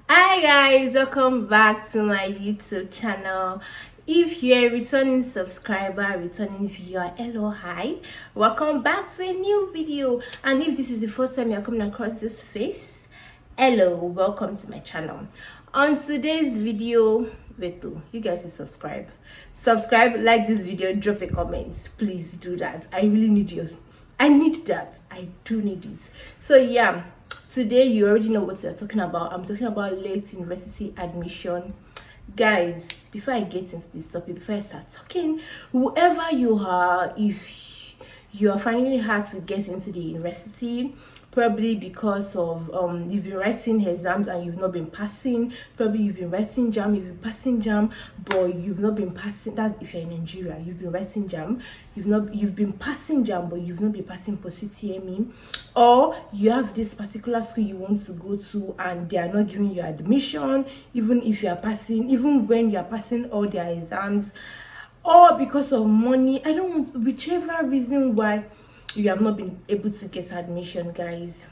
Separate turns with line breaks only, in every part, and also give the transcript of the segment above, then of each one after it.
Hi guys, welcome back to my YouTube channel. If you're a returning subscriber, returning viewer, hello, hi, welcome back to a new video. And if this is the first time you're coming across this face, hello, welcome to my channel. On today's video, you guys should subscribe, like this video, drop a comment. Please do that. I really need yours. I need that. I do need it. So yeah, today you already know what we're talking about. I'm talking about late university admission. Guys, before I get into this topic, before I start talking, whoever you are, if you are finding it hard to get into the university, probably because of you've been writing exams and you've not been passing, probably you've been writing JAMB, you've been passing JAMB, but you've not been passing. That's if you're in Nigeria, you've been writing JAMB, you've been passing JAMB, but you've not been passing post-UTME, or you have this particular school you want to go to and they are not giving you admission, even if you are passing, even when you are passing all their exams, or because of money. I don't want, whichever reason why you have not been able to get admission, guys,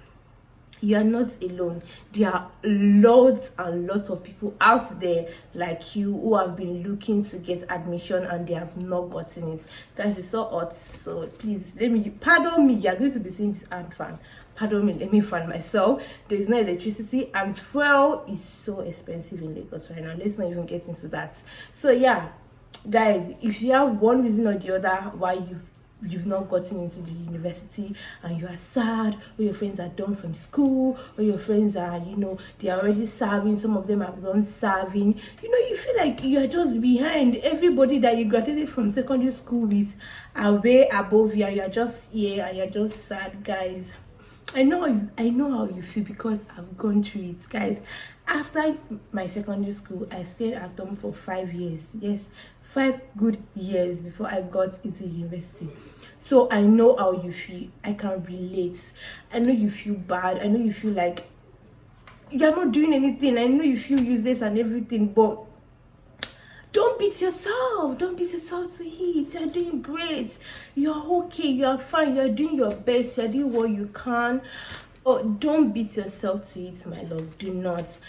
you are not alone. There are lots and lots of people out there like you who have been looking to get admission and they have not gotten it. Guys, it's so hot, so please pardon me. You're going to be seeing this hand fan. Pardon me, let me fan myself. There's no electricity and fuel is so expensive in Lagos right now. Let's not even get into that. So yeah, guys, if you have one reason or the other why you've not gotten into the university and you are sad, or your friends are done from school, or your friends are, they are already serving, some of them have done serving, you feel like you are just behind everybody that you graduated from secondary school with, are way above you, and you're just here and you're just sad. Guys, I know how you feel because I've gone through it. Guys, after my secondary school, I stayed at home for 5 years. Yes, 5 good years before I got into university. So I know how you feel. I can relate. I know you feel bad. I know you feel like you're not doing anything. I know you feel useless and everything, but don't beat yourself. Don't beat yourself to it. You're doing great. You're okay. You're fine. You're doing your best. You're doing what you can. Oh, don't beat yourself to it, my love. Do not.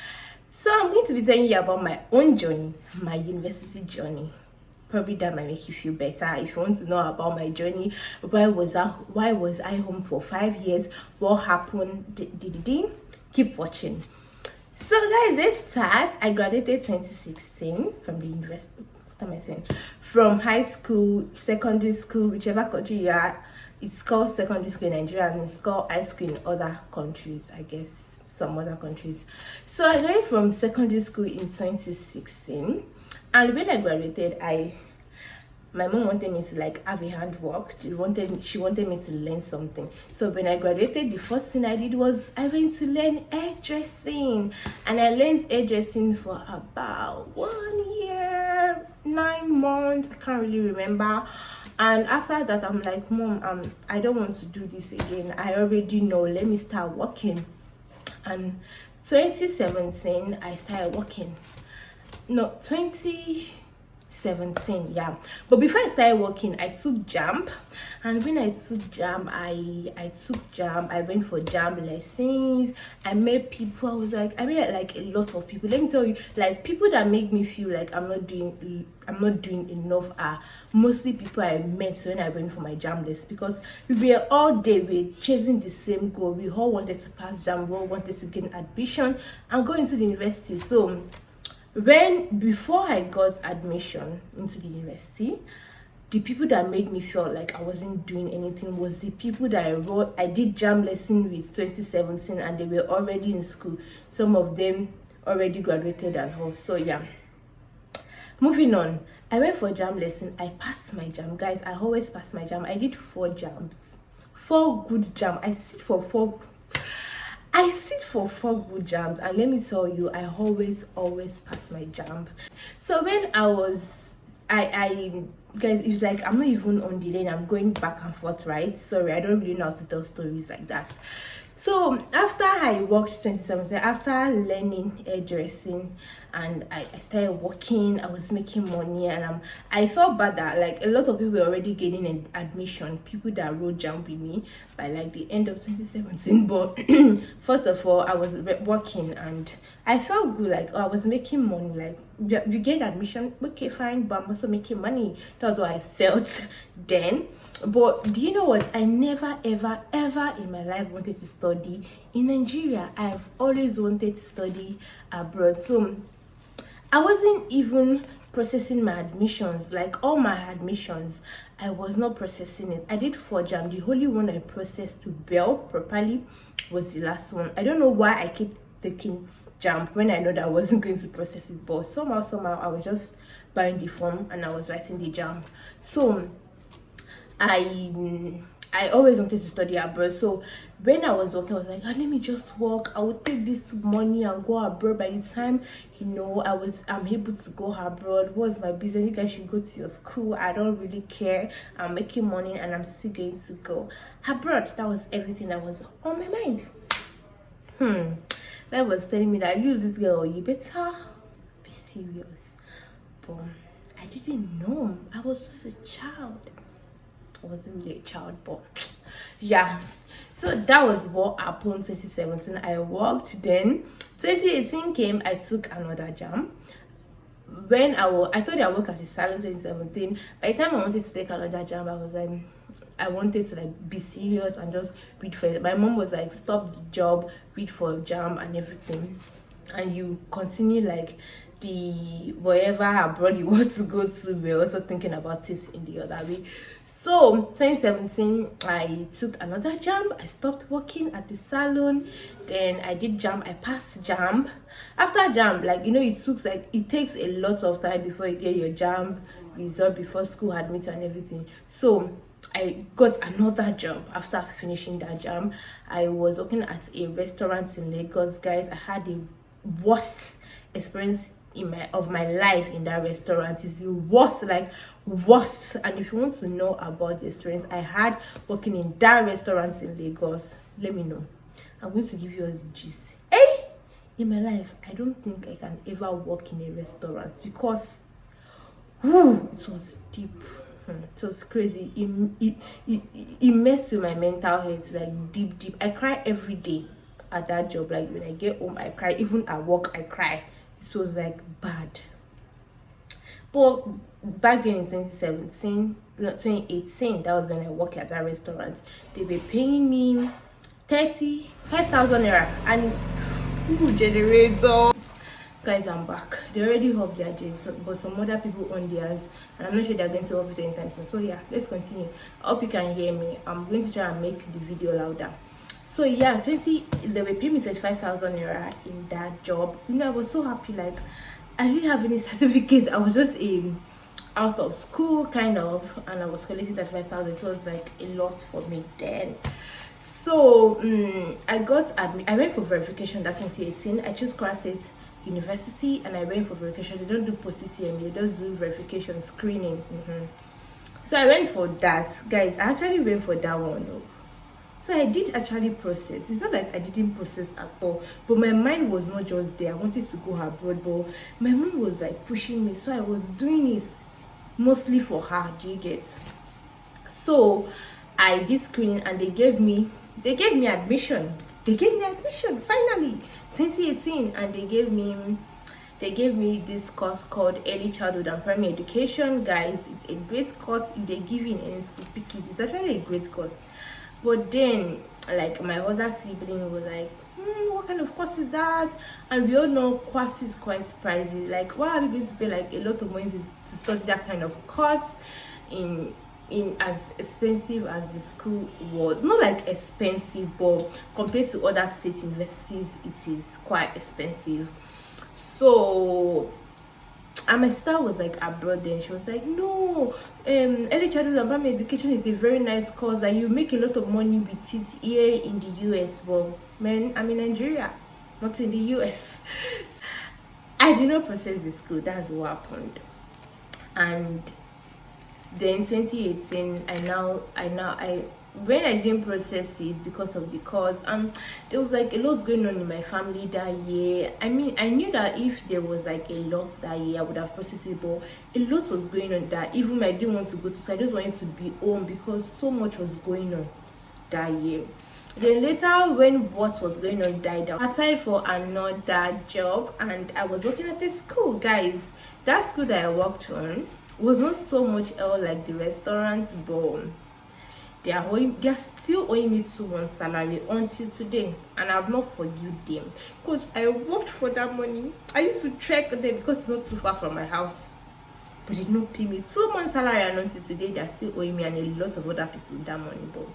So I'm going to be telling you about my own journey, my university journey. Probably that might make you feel better. If you want to know about my journey, why was I home for 5 years? What happened? Keep watching. So guys, let's start. I graduated 2016 from the university. What am I saying? From high school, secondary school, whichever country you are. It's called secondary school in Nigeria and it's called high school in other countries, I guess, some other countries. So I graduated from secondary school in 2016, and when I graduated, my mom wanted me to like have a handwork. She wanted me to learn something. So when I graduated, the first thing I did was I went to learn hairdressing, and I learned hairdressing for about 1 year, 9 months. I can't really remember. And after that, I'm like, Mom, I don't want to do this again. I already know. Let me start working. And 2017, I started working. No, 2017, yeah. But before I started working, I took JAMB. And when I took JAMB, I went for JAMB lessons. I met people. I met like a lot of people. Let me tell you, like, people that make me feel like I'm not doing enough are mostly people I met when I went for my JAMB list, because we were all day, we chasing the same goal. We all wanted to pass JAMB, we all wanted to gain admission and go into the university. So before I got admission into the university, the people that made me feel like I wasn't doing anything was the people that I did JAMB lesson with 2017, and they were already in school. Some of them already graduated and all. So yeah, moving on, I went for JAMB lesson. I passed my JAMB. Guys, I always pass my JAMB. I did 4 JAMBs, 4 good JAMB. I sit for 4 good JAMBs, and let me tell you, I always pass my JAMB. So when I guys, it's like I'm not even on the lane, I'm going back and forth, right? Sorry, I don't really know how to tell stories like that. So after I worked 2017, after learning hairdressing, and I started working, I was making money, and I felt bad that like a lot of people were already getting an admission, people that wrote JAMB with me by like the end of 2017. But first of all, I was working and I felt good, like, oh, I was making money, like you get admission, okay, fine, but I'm also making money. That's what I felt then. But do you know what? I never ever in my life wanted to study in Nigeria. I've always wanted to study abroad. So I wasn't even processing my admissions. Like all my admissions, I was not processing it. I did 4 JAMB. The only one I processed to Bell properly was the last one. I don't know why I keep taking JAMB when I know that I wasn't going to process it, but somehow I was just buying the form and I was writing the JAMB. So I always wanted to study abroad. So when I was working, I was like, oh, let me just work. I would take this money and go abroad. By the time, you know, I'm able to go abroad, what's my business? You guys should go to your school. I don't really care. I'm making money and I'm still going to go abroad. That was everything that was on my mind. That was telling me that you, this girl, you better be serious. But I didn't know. I was just a child. I wasn't really a child, but yeah. So that was what happened 2017. I worked. Then 2018 came, I took another JAMB. When I thought I worked at the salon 2017. By the time I wanted to take another JAMB, I was like, I wanted to like be serious and just read for it. My mom was like, stop the job, read for JAMB and everything, and you continue like the wherever abroad you want to go to. We're also thinking about it in the other way. So 2017, I took another JAMB. I stopped working at the salon. Then I did JAMB. I passed JAMB. After JAMB, like, you know, it takes a lot of time before you get your JAMB result, before school admits and everything. So I got another job after finishing that JAMB. I was working at a restaurant in Lagos. Guys, I had the worst experience of my life in that restaurant. Is the worst, like worst. And if you want to know about the experience I had working in that restaurant in Lagos, let me know. I'm going to give you a gist. Hey, in my life, I don't think I can ever work in a restaurant because it was deep. It was crazy. It messed with my mental health, like deep. I cry every day at that job. Like when I get home, I cry. Even at work, I cry. It was like bad. But back then in 2017, no, 2018, that was when I worked at that restaurant. They were paying me 35,000 naira, and generator. Guys, I'm back. They already hopped their J's, but some other people on theirs, and I'm not sure they're going to hop it anytime soon. So yeah, let's continue. I hope you can hear me. I'm going to try and make the video louder. So yeah, they were paying me 35,000 naira in that job. You know, I was so happy. Like, I didn't have any certificates. I was just out of school kind of, and I was collecting 35,000. It was like a lot for me then. So I went for verification. That's 2018. I chose Classes University, and I went for verification. They don't do post-CCM, they just do verification screening. So I went for that. Guys, I actually went for that one. So I did actually process. It's not like I didn't process at all, but my mind was not just there. I wanted to go abroad, but my mom was like pushing me, so I was doing this mostly for her. Do you get? So I did screening, and they gave me admission. They gave me admission finally 2018, and they gave me this course called Early Childhood and Primary Education. Guys, it's a great course. If they give you in any school, pick it. It's actually a great course. But then, like, my other sibling was like, what kind of course is that? And we all know course is quite pricey. Like, why are we going to pay like a lot of money to study that kind of course in as expensive as the school was? Not like expensive, but compared to other state universities, it is quite expensive. So, and my sister was like abroad then. She was like, no, early childhood and primary education is a very nice course and you make a lot of money with it here in the US. Well, man, I'm in Nigeria, not in the US. I did not process the school. That's what happened. And then 2018, when I didn't process it because of the cause, there was like a lot going on in my family that year. I mean, I knew that if there was like a lot that year, I would have processed it, but a lot was going on that even I didn't want to go to school. I just wanted to be home because so much was going on that year. Then later, when what was going on died down, I applied for another job, and I was working at a school. Guys, that school that I worked on was not so much like the restaurant, but they are still owing me 2 months salary until today, and I've not forgiven them because I worked for that money. I used to trek there because it's not too far from my house, but they did not pay me 2 months salary, and until today they are still owing me and a lot of other people that money. But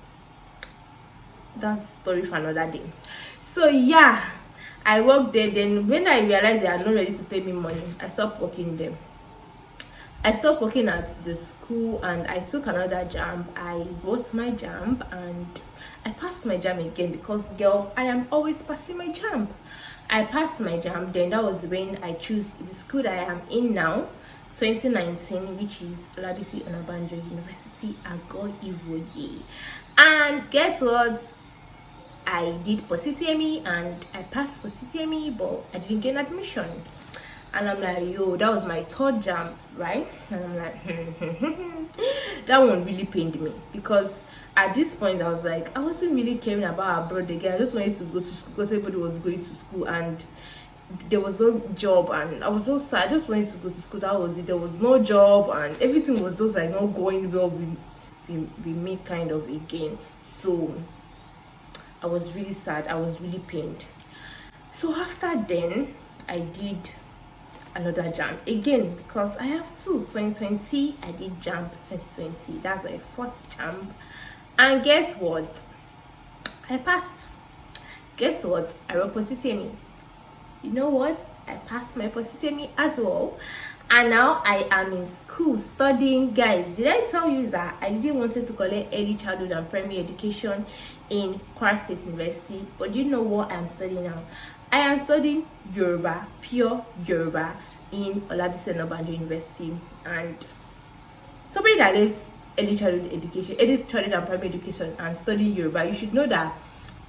that's story for another day. So yeah, I worked there. Then when I realized they are not ready to pay me money, I stopped working there. I stopped working at the school and I took another JAMB. I wrote my JAMB and I passed my JAMB again because, girl, I am always passing my JAMB. I passed my JAMB. Then that was when I chose the school that I am in now, 2019, which is Olabisi Onabanjo University, Ago Ivoye. And guess what? I did post-UTME and I passed post-UTME, but I didn't get admission. And I'm like, yo, that was my third JAMB, right? And I'm like, that one really pained me because at this point I was like, I wasn't really caring about abroad again. I just wanted to go to school because everybody was going to school and there was no job, and I was so sad. I just wanted to go to school. That was it. There was no job and everything was just like not going well with me kind of again. So I was really sad. I was really pained. So after then, I did another JAMB again because I have two. 2020, I did JAMB 2020. That's my fourth JAMB. And guess what? I passed. Guess what? I wrote post-UTME. You know what? I passed my post-UTME as well. And now I am in school studying. Guys, did I tell you that I didn't want to collect early childhood and primary education in Kwara State University? But you know what I'm studying now? I am studying Yoruba, pure Yoruba, in Olabisi Onabanjo University. And somebody that lives early childhood education, early childhood and primary education, and studying Yoruba, you should know that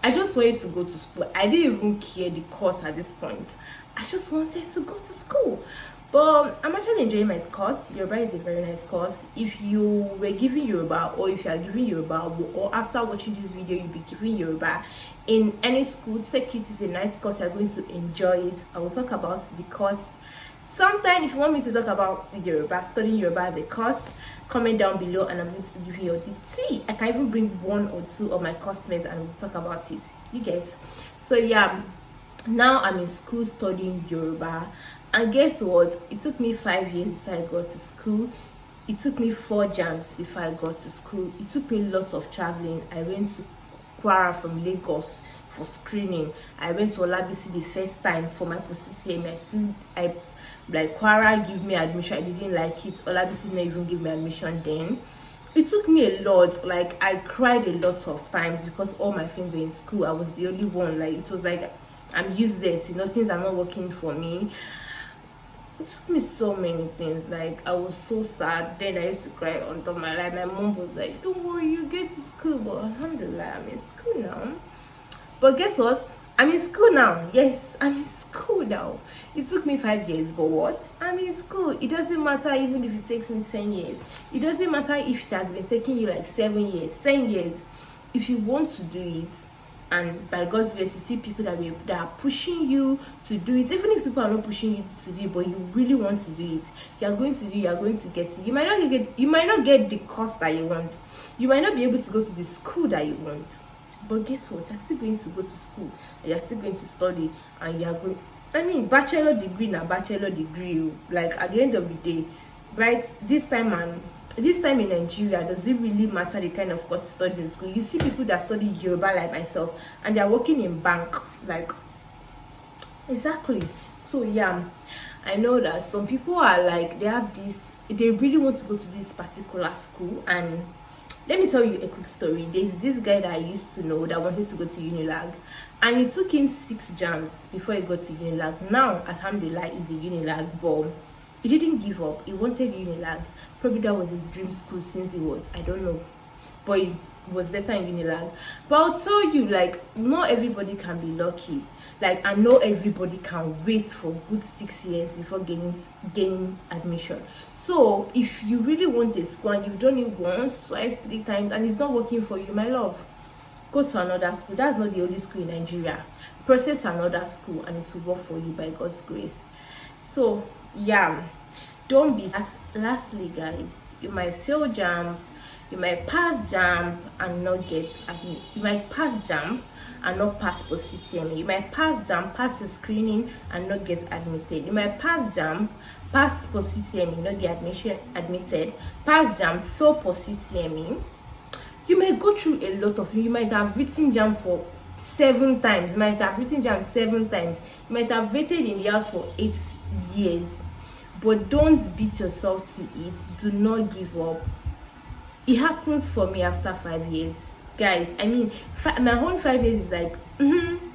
I just wanted to go to school. I didn't even care the course at this point. I just wanted to go to school. But I'm actually enjoying my course. Yoruba is a very nice course. If you were giving Yoruba, or if you are giving Yoruba, or after watching this video you'll be giving Yoruba in any school, take it is a nice course. You're going to enjoy it. I will talk about the course sometime. If you want me to talk about the Yoruba, studying Yoruba as a course, comment down below and I'm going to be giving you the tea. I can even bring 1 or 2 of my classmates and we'll talk about it. You get? So yeah, now I'm in school studying Yoruba. And guess what? It took me 5 years before I got to school. It took me 4 JAMBs before I got to school. It took me lots of traveling. I went to Kwara from Lagos for screening. I went to Olabisi the first time for my post-UTME. I like Kwara give me admission. I didn't like it. Olabisi didn't even give me admission then. It took me a lot. Like I cried a lot of times because all my friends were in school. I was the only one. Like it was like I'm useless. You know, things are not working for me. It took me so many things. Like I was so sad. Then I used to cry on top of my life. My mom was like, don't worry, you get to school. But alhamdulillah, I'm in school now. But guess what? I'm in school now. Yes, I'm in school now. It took me 5 years, but what? I'm in school. It doesn't matter even if it takes me 10 years. It doesn't matter if it has been taking you like 7 years, 10 years. If you want to do it, and by God's grace, you see people that are pushing you to do it. Even if people are not pushing you to do it, but you really want to do it, you are going to do. You are going to get it. You might not get the course that you want. You might not be able to go to the school that you want. But guess what? You're still going to go to school. And you're still going to study, and you are going. I mean, bachelor degree na bachelor degree. Like at the end of the day, right? This time in Nigeria, does it really matter the kind of course you study in school? You see people that study Yoruba like myself and they're working in bank, like exactly. So yeah, I know that some people are like, they really want to go to this particular school. And let me tell you a quick story. There's this guy that I used to know that wanted to go to Unilag, and it took him 6 JAMBs before he got to Unilag. Now alhamdulillah, he's a Unilag, but he didn't give up. He wanted Unilag. Probably that was his dream school since he was, I don't know. But was later in Unilag. But I'll tell you, like, not everybody can be lucky. Like, I know everybody can wait for good 6 years before gaining admission. So if you really want a school and you've done it once, twice, 3 times, and it's not working for you, my love, go to another school. That's not the only school in Nigeria. Process another school and it will work for you by God's grace. So yeah, don't be. Lastly, guys, you might fail JAMB, you might pass JAMB and not get admitted. You might pass JAMB and not pass post UTME. You might pass JAMB, pass your screening and not get admitted. You might pass JAMB, pass post UTME, not get admitted. Pass JAMB, fail post UTME. You might go through a lot of. You might have written JAMB for 7 times. You might have written JAMB 7 times. You might have waited in the house for 8 years. But don't beat yourself to it. Do not give up. It happens for me after 5 years, guys. I mean, my whole 5 years is like,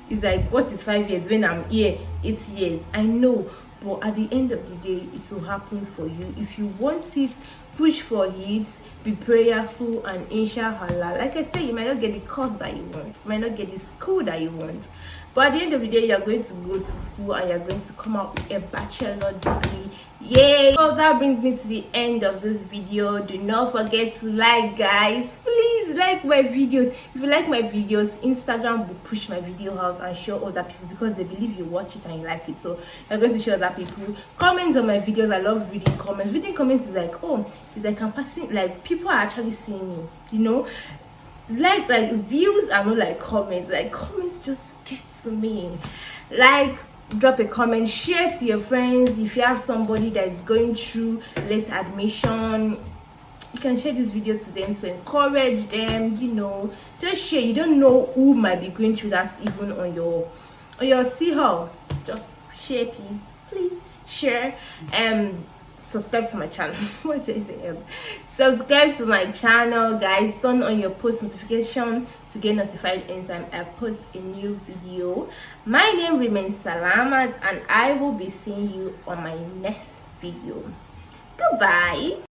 it's like, what is 5 years when I'm here 8 years? I know, but at the end of the day, it will happen for you. If you want it, push for it, be prayerful, and inshallah, like I said, you might not get the course that you want, you might not get the school that you want, but at the end of the day, you're going to go to school and you're going to come out with a bachelor degree. Yay! So that brings me to the end of this video. Do not forget to like, guys. Please like my videos. If you like my videos, Instagram will push my video out and show other people because they believe you watch it and you like it. So you're going to show other people. Comments on my videos. I love reading comments. Reading comments is like, oh, it's like I'm passing, like people are actually seeing me, you know. Like views are not like comments. Like comments just get to me. Like, drop a comment, share to your friends. If you have somebody that is going through late admission, you can share this video to them to encourage them, you know. Just share. You don't know who might be going through that even on your see-how. Just share, please share. Subscribe to my channel. What did I say? Subscribe to my channel, guys. Turn on your post notification to get notified anytime I post a new video. My name remains Salamat and I will be seeing you on my next video. Goodbye.